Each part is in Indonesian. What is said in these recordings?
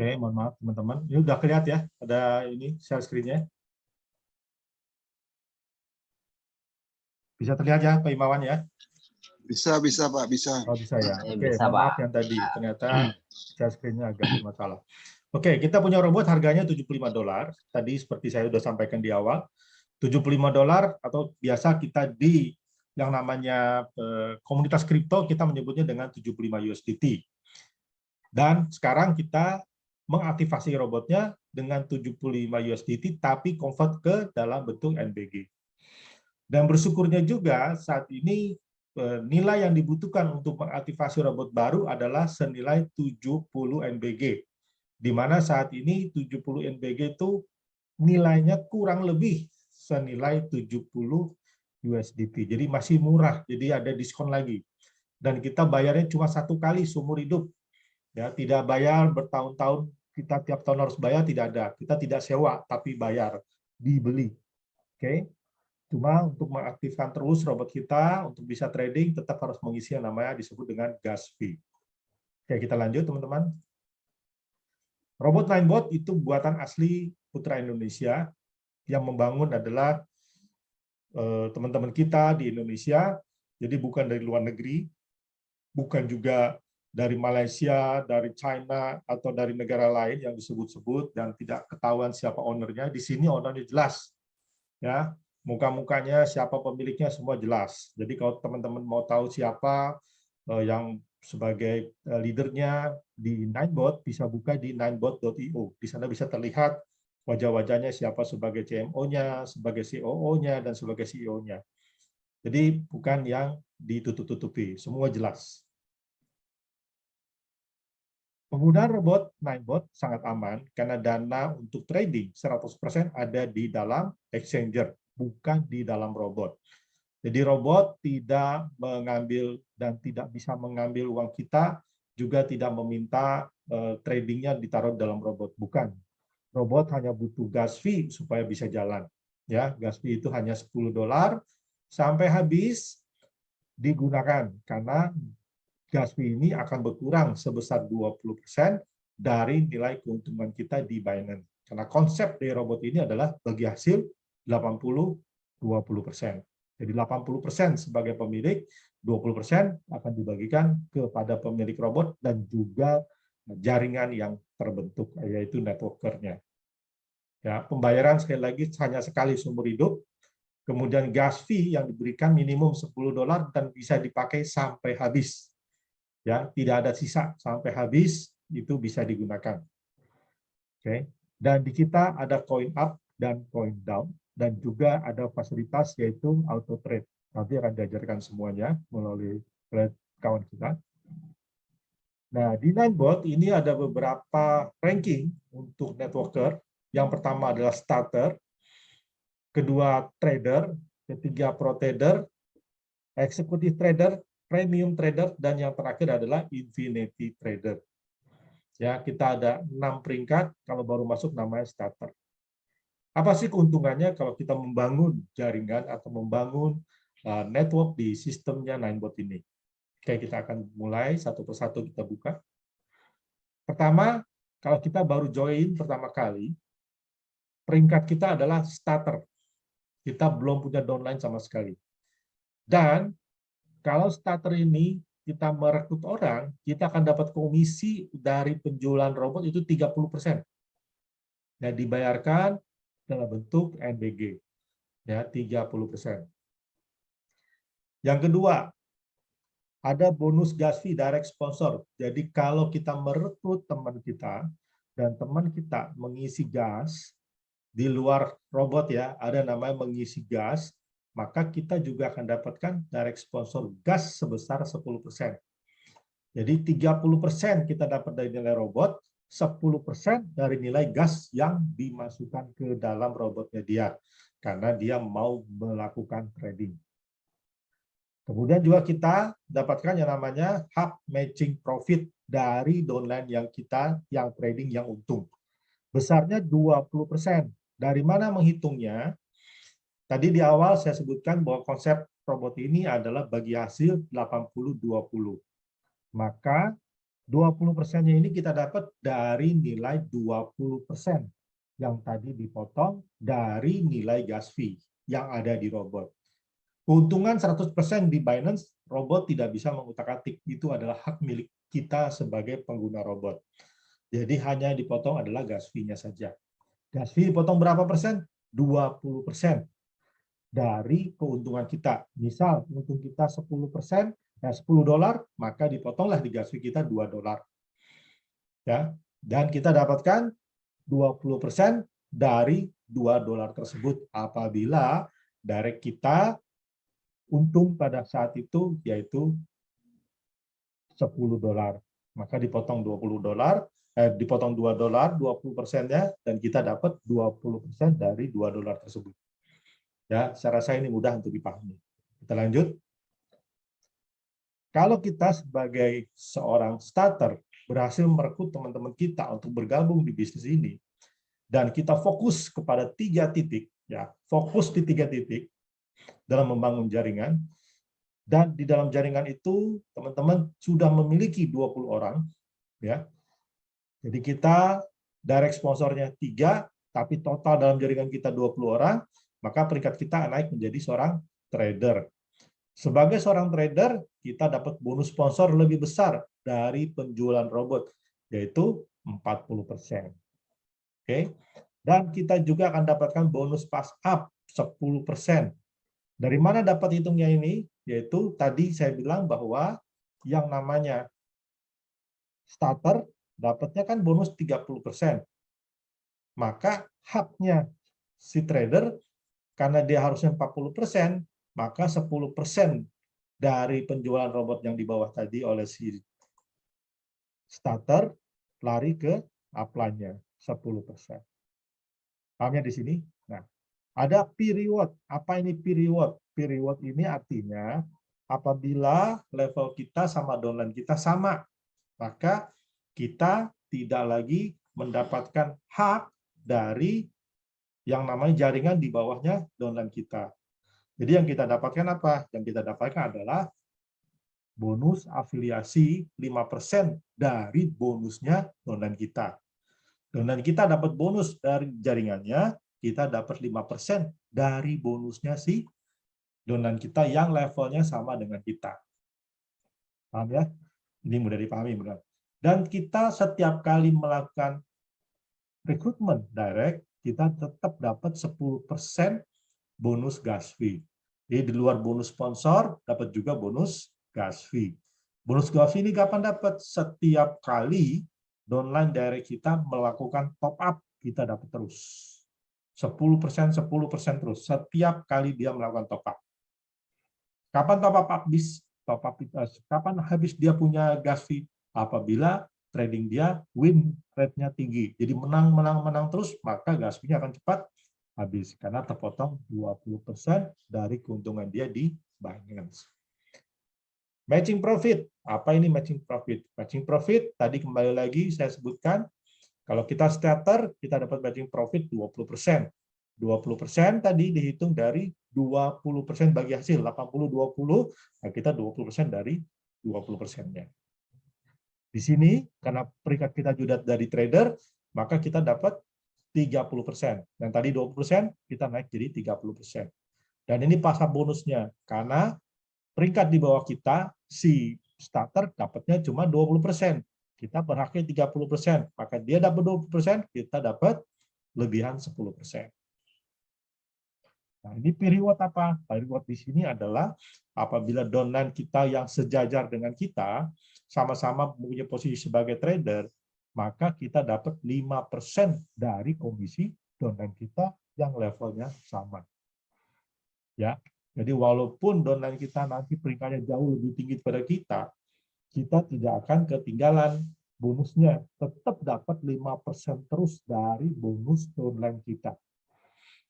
Oke, mohon maaf teman-teman. Ini udah kelihatan ya, ada ini share screen-nya. Bisa terlihat ya, Pak Imawan ya? Bisa Pak, bisa. Oh, bisa ya. Oke, Bisa, mohon maaf Pak. yang tadi ternyata share screen-nya agak bermasalah. Oke, kita punya robot harganya $75. Tadi seperti saya sudah sampaikan di awal, $75 atau biasa kita di yang namanya komunitas kripto kita menyebutnya dengan 75 USDT. Dan sekarang kita mengaktifasi robotnya dengan 75 USDT tapi convert ke dalam bentuk NBG. Dan bersyukurnya juga saat ini nilai yang dibutuhkan untuk mengaktifasi robot baru adalah senilai 70 NBG. Di mana saat ini 70 NBG itu nilainya kurang lebih senilai 70 USDT. Jadi masih murah, jadi ada diskon lagi. Dan kita bayarnya cuma 1 kali seumur hidup. Ya, tidak bayar bertahun-tahun, kita tiap tahun harus bayar, tidak ada. Kita tidak sewa, tapi bayar, dibeli. Oke. Cuma untuk mengaktifkan terus robot kita, untuk bisa trading, tetap harus mengisi yang namanya disebut dengan gas fee. Oke, kita lanjut teman-teman. Robot Ninebot itu buatan asli Putra Indonesia, yang membangun adalah teman-teman kita di Indonesia, jadi bukan dari luar negeri, bukan juga dari Malaysia, dari China, atau dari negara lain yang disebut-sebut dan tidak ketahuan siapa ownernya. Di sini ownernya jelas, ya, muka-mukanya, siapa pemiliknya semua jelas. Jadi kalau teman-teman mau tahu siapa yang sebagai leadernya di Ninebot, bisa buka di ninebot.io. Di sana bisa terlihat wajah-wajahnya, siapa sebagai CMO-nya, sebagai COO-nya, dan sebagai CEO-nya. Jadi bukan yang ditutup-tutupi, semua jelas. Penggunaan robot Ninebot sangat aman karena dana untuk trading 100% ada di dalam exchanger, bukan di dalam robot. Jadi robot tidak mengambil dan tidak bisa mengambil uang kita, juga tidak meminta tradingnya ditaruh dalam robot, bukan. Robot hanya butuh gas fee supaya bisa jalan. Ya, gas fee itu hanya $10 sampai habis digunakan karena gas fee ini akan berkurang sebesar 20% dari nilai keuntungan kita di Binance. Karena konsep dari robot ini adalah bagi hasil 80-20%. Jadi 80% sebagai pemilik, 20% akan dibagikan kepada pemilik robot dan juga jaringan yang terbentuk, yaitu networker-nya. Ya, pembayaran sekali lagi hanya sekali seumur hidup, kemudian gas fee yang diberikan minimum $10 dan bisa dipakai sampai habis. Ya, tidak ada sisa, sampai habis itu bisa digunakan. Oke. Dan di kita ada coin up dan coin down, dan juga ada fasilitas yaitu auto trade. Nanti akan diajarkan semuanya melalui kawan kita. Nah, di Ninebot ini ada beberapa ranking untuk networker. Yang pertama adalah starter, kedua trader, ketiga pro trader, executive trader, premium trader, dan yang terakhir adalah infinity trader. Ya, kita ada 6 peringkat, kalau baru masuk namanya starter. Apa sih keuntungannya kalau kita membangun jaringan atau membangun network di sistemnya Ninebot ini? Oke, kita akan mulai satu persatu kita buka. Pertama, kalau kita baru join pertama kali, peringkat kita adalah starter. Kita belum punya downline sama sekali. Dan kalau starter ini kita merekrut orang, kita akan dapat komisi dari penjualan robot itu 30%. Nah, dibayarkan dalam bentuk NBG. Ya, 30%. Yang kedua, ada bonus gas fee direct sponsor. Jadi kalau kita merekrut teman kita dan teman kita mengisi gas di luar robot, ya, ada namanya mengisi gas, maka kita juga akan dapatkan direct sponsor gas sebesar 10%. Jadi 30% kita dapat dari nilai robot, 10% dari nilai gas yang dimasukkan ke dalam robotnya dia, karena dia mau melakukan trading. Kemudian juga kita dapatkan yang namanya hub matching profit dari downline yang kita yang trading yang untung. Besarnya 20%. Dari mana menghitungnya? Tadi di awal saya sebutkan bahwa konsep robot ini adalah bagi hasil 80-20. Maka 20%-nya ini kita dapat dari nilai 20% yang tadi dipotong dari nilai gas fee yang ada di robot. Keuntungan 100% di Binance, robot tidak bisa mengutak-atik. Itu adalah hak milik kita sebagai pengguna robot. Jadi hanya yang dipotong adalah gas fee-nya saja. Gas fee dipotong berapa persen? 20% dari keuntungan kita. Misal untung kita 10%, $10, maka dipotonglah di gas fee kita $2. Ya, dan kita dapatkan 20% dari $2 tersebut apabila direct kita untung pada saat itu yaitu $10. Maka dipotong $20, dipotong $2, 20%-nya, dan kita dapat 20% dari $2 tersebut. Ya, saya rasa ini mudah untuk dipahami. Kita lanjut. Kalau kita sebagai seorang starter berhasil merekrut teman-teman kita untuk bergabung di bisnis ini, dan kita fokus kepada 3 titik, ya, fokus di 3 titik dalam membangun jaringan, dan di dalam jaringan itu teman-teman sudah memiliki 20 orang, ya. Jadi kita direct sponsornya 3, tapi total dalam jaringan kita 20 orang, maka peringkat kita naik menjadi seorang trader. Sebagai seorang trader, kita dapat bonus sponsor lebih besar dari penjualan robot, yaitu 40%. Oke. Dan kita juga akan dapatkan bonus pass up 10%. Dari mana dapat hitungnya ini? Yaitu tadi saya bilang bahwa yang namanya starter dapatnya kan bonus 30%. Maka haknya si trader, karena dia harusnya 40%, maka 10% dari penjualan robot yang di bawah tadi oleh si starter lari ke upline-nya 10%. Paham ya di sini? Nah, ada period. Apa ini period? Period ini artinya apabila level kita sama downline kita sama, maka kita tidak lagi mendapatkan hak dari yang namanya jaringan di bawahnya downline kita. Jadi yang kita dapatkan apa? Yang kita dapatkan adalah bonus afiliasi 5% dari bonusnya downline kita. Downline kita dapat bonus dari jaringannya, kita dapat 5% dari bonusnya si downline kita yang levelnya sama dengan kita. Paham ya? Ini mudah dipahami, benar. Dan kita setiap kali melakukan rekrutmen direct, kita tetap dapat 10% bonus gas fee. Jadi di luar bonus sponsor, dapat juga bonus gas fee. Bonus gas fee ini kapan dapat? Setiap kali downline direct kita melakukan top up, kita dapat terus. 10%, 10% terus. Setiap kali dia melakukan top up. Kapan top up habis? Kapan habis dia punya gas fee? Apabila trading dia win rate-nya tinggi. Jadi menang terus, maka gas fee-nya akan cepat habis karena terpotong 20% dari keuntungan dia di Binance. Matching profit. Apa ini matching profit? Matching profit tadi kembali lagi saya sebutkan, kalau kita starter kita dapat matching profit 20%. 20% tadi dihitung dari 20% bagi hasil 80-20, nah kita 20% dari 20%-nya. Di sini karena peringkat kita juga dari trader, maka kita dapat 30%. Dan tadi 20%, kita naik jadi 30%. Dan ini pasang bonusnya, karena peringkat di bawah kita, si starter dapatnya cuma 20%. Kita berhaknya 30%. Maka dia dapat 20%, kita dapat lebihan 10%. Nah, ini period apa? Period di sini adalah apabila downline kita yang sejajar dengan kita, sama-sama mempunyai posisi sebagai trader, maka kita dapat 5% dari komisi downline kita yang levelnya sama. Ya, jadi walaupun downline kita nanti peringkatnya jauh lebih tinggi daripada kita tidak akan ketinggalan bonusnya. Tetap dapat 5% terus dari bonus downline kita.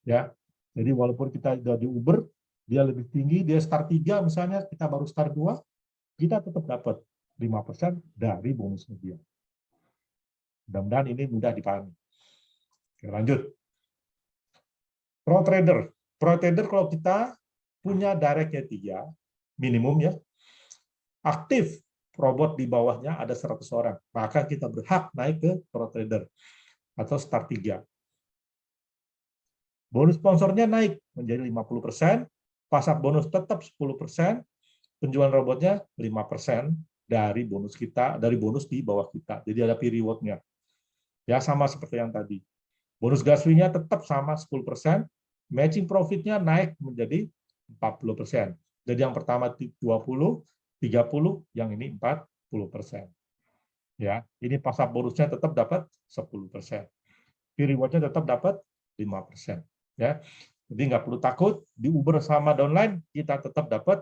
Ya, jadi walaupun kita sudah di Uber, dia lebih tinggi, dia start 3 misalnya, kita baru start 2, kita tetap dapat 5% dari bonusnya dia. Mudah-mudahan ini mudah dipahami. Oke, lanjut. Pro trader. Pro trader kalau kita punya directnya 3, minimum ya, aktif robot di bawahnya ada 100 orang, maka kita berhak naik ke Pro Trader atau Start 3. Bonus sponsornya naik menjadi 50%, pasar bonus tetap 10%, penjualan robotnya 5% dari bonus kita, dari bonus di bawah kita. Jadi ada fee reward-nya. Ya, sama seperti yang tadi. Bonus gas fee-nya tetap sama 10%, matching profit-nya naik menjadi 40%. Jadi yang pertama 20, 30, yang ini 40%. Ya, ini pasar bonusnya tetap dapat 10%. Fee reward-nya tetap dapat 5%. Ya. Jadi nggak perlu takut, di Uber sama downline kita tetap dapat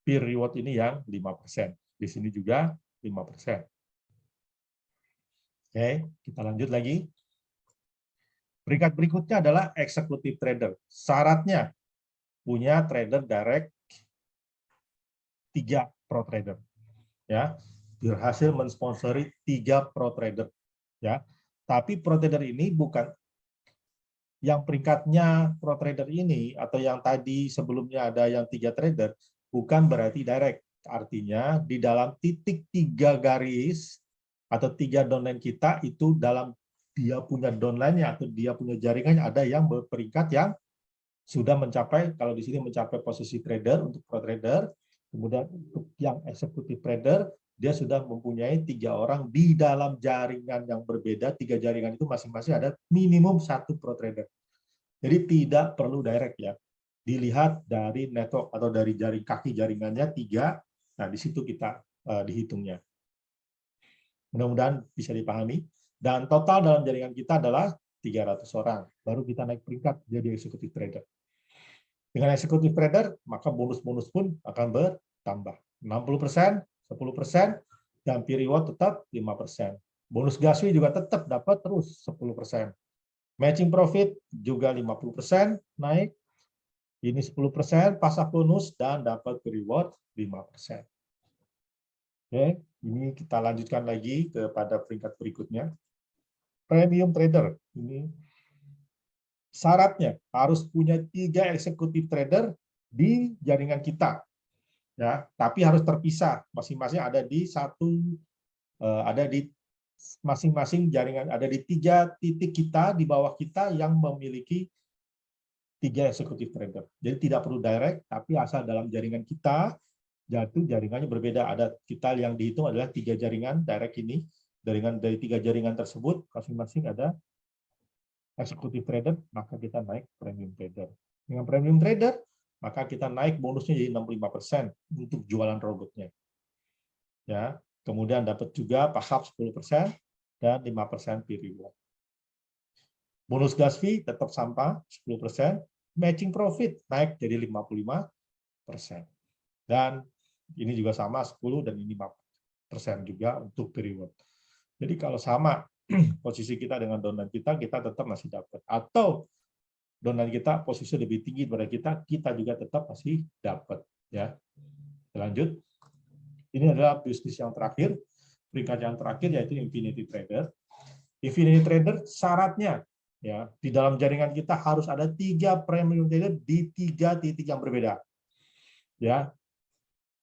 fee reward ini yang 5%. Di sini juga 5%. Oke, kita lanjut lagi. Peringkat berikutnya adalah eksekutif trader. Syaratnya punya trader direct 3 pro trader. Ya, berhasil mensponsori 3 pro trader. Ya, tapi pro trader ini bukan yang peringkatnya pro trader ini atau yang tadi sebelumnya ada yang 3 trader bukan berarti direct. Artinya di dalam titik 3 garis atau 3 downline kita itu dalam dia punya downline-nya atau dia punya jaringannya ada yang berperingkat yang sudah mencapai, kalau di sini mencapai posisi trader untuk pro trader, kemudian untuk yang eksekutif trader dia sudah mempunyai 3 orang di dalam jaringan yang berbeda. 3 jaringan itu masing-masing ada minimum 1 pro trader. Jadi tidak perlu direct ya. Dilihat dari network atau dari kaki jaringannya 3. Nah, di situ kita dihitungnya. Mudah-mudahan bisa dipahami. Dan total dalam jaringan kita adalah 300 orang. Baru kita naik peringkat jadi eksekutif trader. Dengan eksekutif trader, maka bonus-bonus pun akan bertambah. 60%, 10%, dan fee reward tetap 5%. Bonus gas fee juga tetap dapat terus 10%. Matching profit juga 50% naik. Ini 10%, pasar bonus, dan dapat fee reward 5%. Oke, ini kita lanjutkan lagi kepada peringkat berikutnya. Premium trader. Ini syaratnya harus punya 3 eksekutif trader di jaringan kita, ya. Tapi harus terpisah, masing-masing ada di masing-masing jaringan, ada di 3 titik kita di bawah kita yang memiliki 3 eksekutif trader. Jadi tidak perlu direct, tapi asal dalam jaringan kita jatuh jaringannya berbeda. Ada kita yang dihitung adalah 3 jaringan direct ini, dari 3 jaringan tersebut masing-masing ada eksekutif trader, maka kita naik premium trader. Dengan premium trader, maka kita naik bonusnya jadi 65% untuk jualan robotnya. Ya, kemudian dapat juga paham 10% dan 5% fee reward. Bonus gas fee tetap sama 10%, matching profit naik jadi 55%. Dan ini juga sama 10 dan ini 5% juga untuk fee reward. Jadi kalau sama posisi kita dengan downline kita tetap masih dapat. Atau downline kita posisi lebih tinggi daripada kita juga tetap masih dapat. Ya. Lanjut. Ini adalah bisnis yang terakhir, peringkat yang terakhir yaitu Infinity Trader. Infinity Trader syaratnya ya di dalam jaringan kita harus ada 3 premium trader di 3 titik yang berbeda. Ya.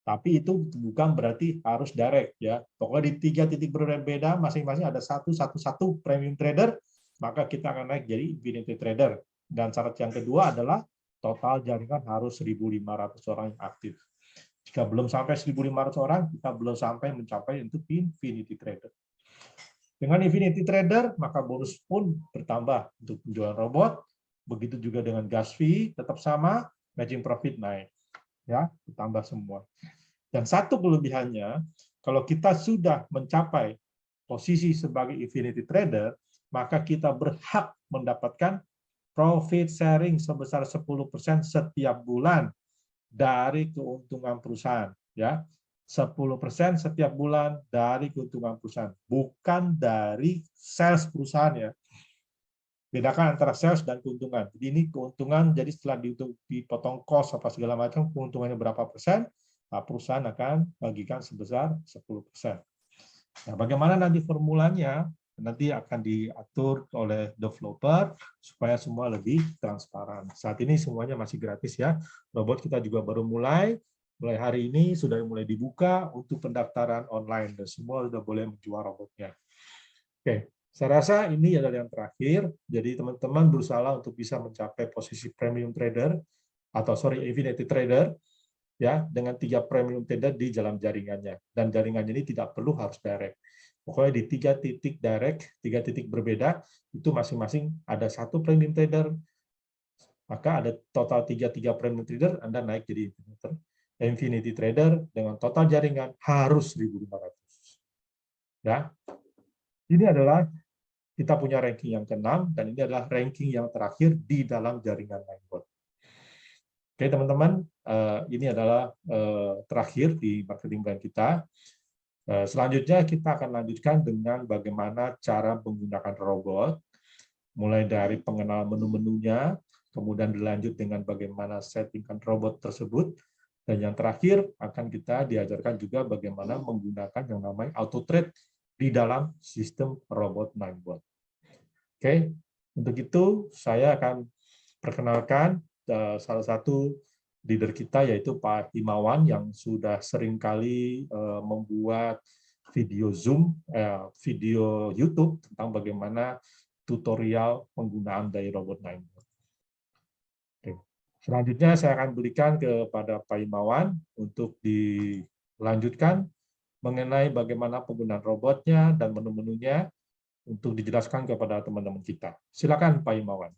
Tapi itu bukan berarti harus direct ya. Pokoknya di 3 titik berbeda masing-masing ada satu premium trader, maka kita akan naik jadi Infinity Trader. Dan syarat yang kedua adalah total jaringan harus 1.500 orang yang aktif. Jika belum sampai 1.500 orang, kita belum sampai mencapai untuk Infinity Trader. Dengan Infinity Trader, maka bonus pun bertambah untuk penjualan robot. Begitu juga dengan gas fee tetap sama, matching profit naik. Ya, ditambah semua. Dan satu kelebihannya, kalau kita sudah mencapai posisi sebagai Infinity Trader, maka kita berhak mendapatkan profit sharing sebesar 10% setiap bulan dari keuntungan perusahaan. Ya, 10% setiap bulan dari keuntungan perusahaan, bukan dari sales perusahaan ya. Bedakan antara sales dan keuntungan. Jadi ini keuntungan, jadi setelah dipotong cost apa segala macam, keuntungannya berapa persen, nah perusahaan akan bagikan sebesar 10%. Nah, bagaimana nanti formulanya? Nanti akan diatur oleh developer supaya semua lebih transparan. Saat ini semuanya masih gratis ya. Robot kita juga baru mulai, mulai hari ini sudah mulai dibuka untuk pendaftaran online dan semua sudah boleh menjual robotnya. Oke, saya rasa ini adalah yang terakhir. Jadi teman-teman berusaha untuk bisa mencapai posisi premium trader atau infinity trader ya dengan 3 premium trader di dalam jaringannya. Dan jaringannya ini tidak perlu harus direct. Pokoknya di 3 titik direct, 3 titik berbeda, itu masing-masing ada 1 premium trader, maka ada total 3 premium trader, Anda naik jadi infinity trader dengan total jaringan harus 1.500. Ya. Ini adalah kita punya ranking yang ke-6 dan ini adalah ranking yang terakhir di dalam jaringan Ninebot. Oke, teman-teman, ini adalah terakhir di marketing plan kita. Selanjutnya kita akan lanjutkan dengan bagaimana cara menggunakan robot, mulai dari pengenalan menu-menunya, kemudian dilanjut dengan bagaimana settingkan robot tersebut, dan yang terakhir akan kita diajarkan juga bagaimana menggunakan yang namanya auto trade di dalam sistem robot Ninebot. Oke, untuk itu saya akan perkenalkan salah satu leader kita yaitu Pak Himawan yang sudah sering kali membuat video Zoom, video YouTube tentang bagaimana tutorial penggunaan dari robot Ninebot. Selanjutnya saya akan berikan kepada Pak Himawan untuk dilanjutkan mengenai bagaimana penggunaan robotnya dan menu-menunya untuk dijelaskan kepada teman-teman kita. Silakan Pak Himawan.